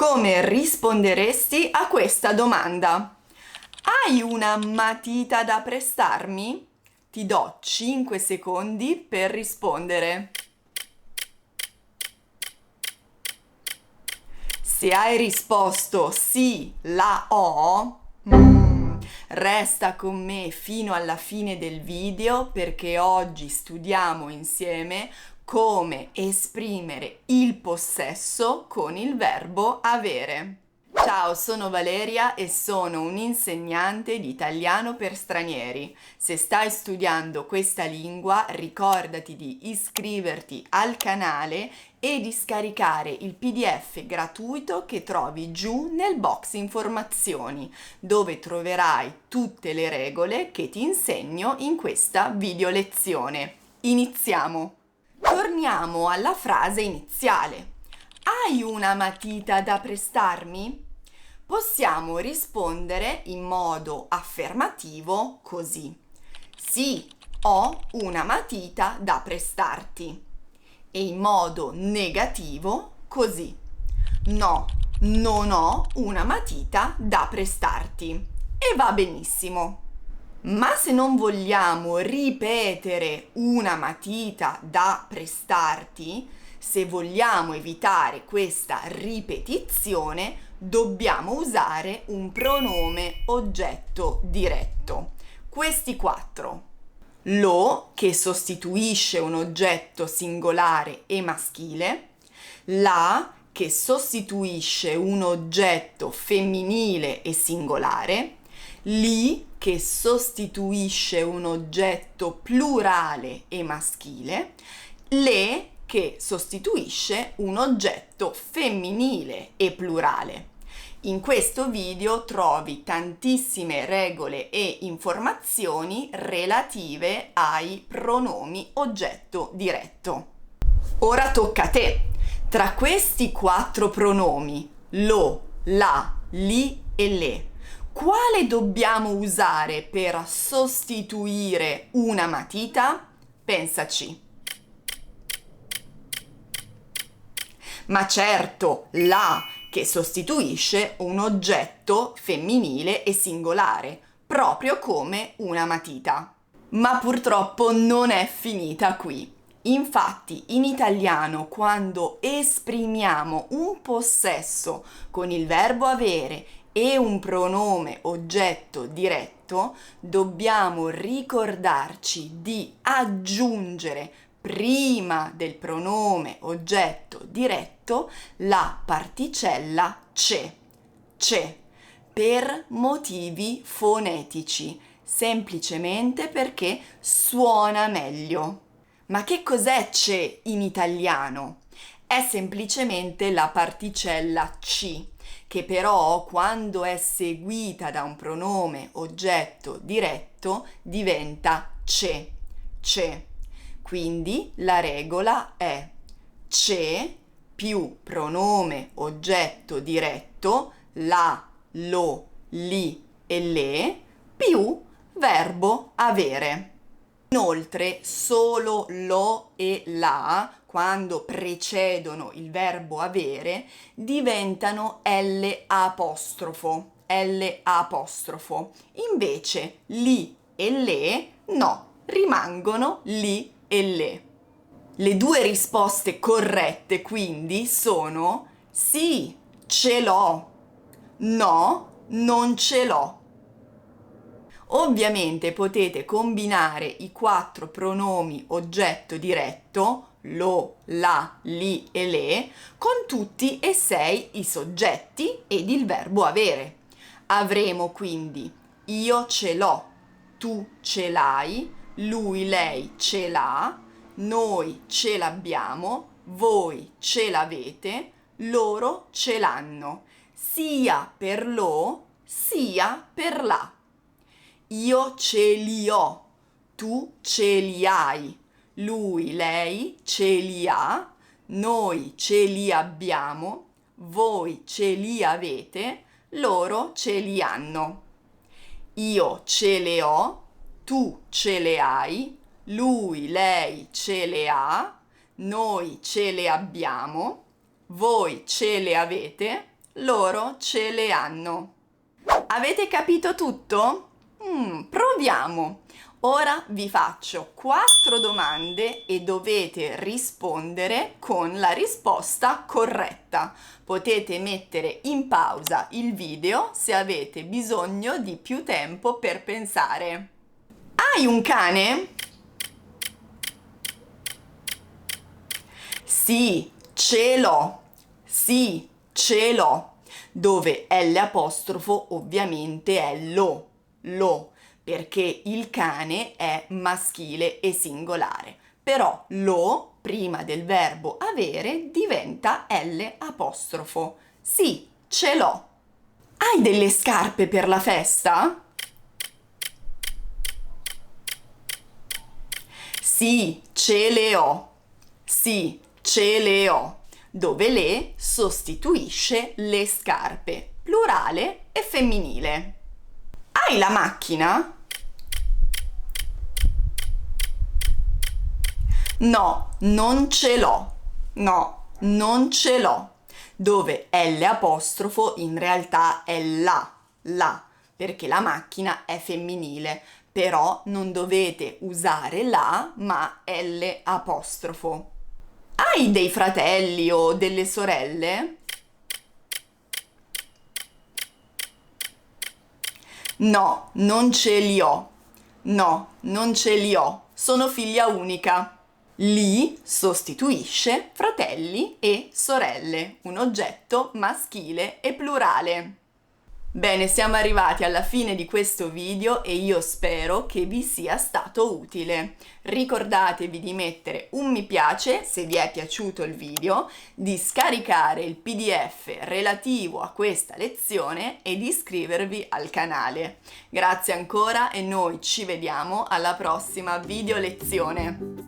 Come risponderesti a questa domanda? Hai una matita da prestarmi? Ti do 5 secondi per rispondere. Se hai risposto sì, la ho, resta con me fino alla fine del video perché oggi studiamo insieme come esprimere il possesso con il verbo avere. Ciao, sono Valeria e sono un'insegnante di italiano per stranieri. Se stai studiando questa lingua, ricordati di iscriverti al canale e di scaricare il PDF gratuito che trovi giù nel box informazioni, dove troverai tutte le regole che ti insegno in questa video lezione. Iniziamo! Torniamo alla frase iniziale. Hai una matita da prestarmi? Possiamo rispondere in modo affermativo così. Sì, ho una matita da prestarti. E in modo negativo così. No, non ho una matita da prestarti. E va benissimo. Ma se non vogliamo ripetere una matita da prestarti, se vogliamo evitare questa ripetizione, dobbiamo usare un pronome oggetto diretto. Questi 4. Lo, che sostituisce un oggetto singolare e maschile, la, che sostituisce un oggetto femminile e singolare, li, che sostituisce un oggetto plurale e maschile, le, che sostituisce un oggetto femminile e plurale. In questo video trovi tantissime regole e informazioni relative ai pronomi oggetto diretto. Ora tocca a te. Tra questi 4 pronomi, lo, la, li e le, quale dobbiamo usare per sostituire una matita? Pensaci. Ma certo, la, che sostituisce un oggetto femminile e singolare, proprio come una matita. Ma purtroppo non è finita qui. Infatti, in italiano, quando esprimiamo un possesso con il verbo avere e un pronome oggetto diretto, dobbiamo ricordarci di aggiungere prima del pronome oggetto diretto la particella c'è, per motivi fonetici, semplicemente perché suona meglio. Ma che cos'è c'è in italiano? È semplicemente la particella ci, che però quando è seguita da un pronome oggetto diretto diventa c'è. Quindi la regola è c'è più pronome oggetto diretto, la, lo, li e le, più verbo avere. Inoltre solo lo e la, quando precedono il verbo avere, diventano l'apostrofo. Invece li e le no, rimangono li e le. Le 2 risposte corrette quindi sono sì, ce l'ho, no, non ce l'ho. Ovviamente potete combinare i 4 pronomi oggetto diretto, lo, la, li e le, con tutti e 6 i soggetti ed il verbo avere. Avremo quindi io ce l'ho, tu ce l'hai, lui, lei ce l'ha, noi ce l'abbiamo, voi ce l'avete, loro ce l'hanno, sia per lo sia per la. Io ce li ho, tu ce li hai, lui, lei ce li ha, noi ce li abbiamo, voi ce li avete, loro ce li hanno. Io ce le ho, tu ce le hai, lui, lei ce le ha, noi ce le abbiamo, voi ce le avete, loro ce le hanno. Avete capito tutto? Proviamo! Ora vi faccio 4 domande e dovete rispondere con la risposta corretta. Potete mettere in pausa il video se avete bisogno di più tempo per pensare. Hai un cane? Sì, ce l'ho. Sì, ce l'ho. Dove l'apostrofo ovviamente è lo, perché il cane è maschile e singolare. Però lo, prima del verbo avere, diventa l'apostrofo. Sì, ce l'ho. Hai delle scarpe per la festa? Sì, ce le ho. Sì, ce le ho. Dove le sostituisce le scarpe, plurale e femminile. Hai la macchina? No, non ce l'ho. No, non ce l'ho. Dove l'apostrofo in realtà è la, perché la macchina è femminile, però non dovete usare la, ma l'apostrofo. Hai dei fratelli o delle sorelle? No, non ce li ho. No, non ce li ho. Sono figlia unica. Li sostituisce fratelli e sorelle, un oggetto maschile e plurale. Bene, siamo arrivati alla fine di questo video e io spero che vi sia stato utile. Ricordatevi di mettere un mi piace se vi è piaciuto il video, di scaricare il PDF relativo a questa lezione e di iscrivervi al canale. Grazie ancora e noi ci vediamo alla prossima video lezione.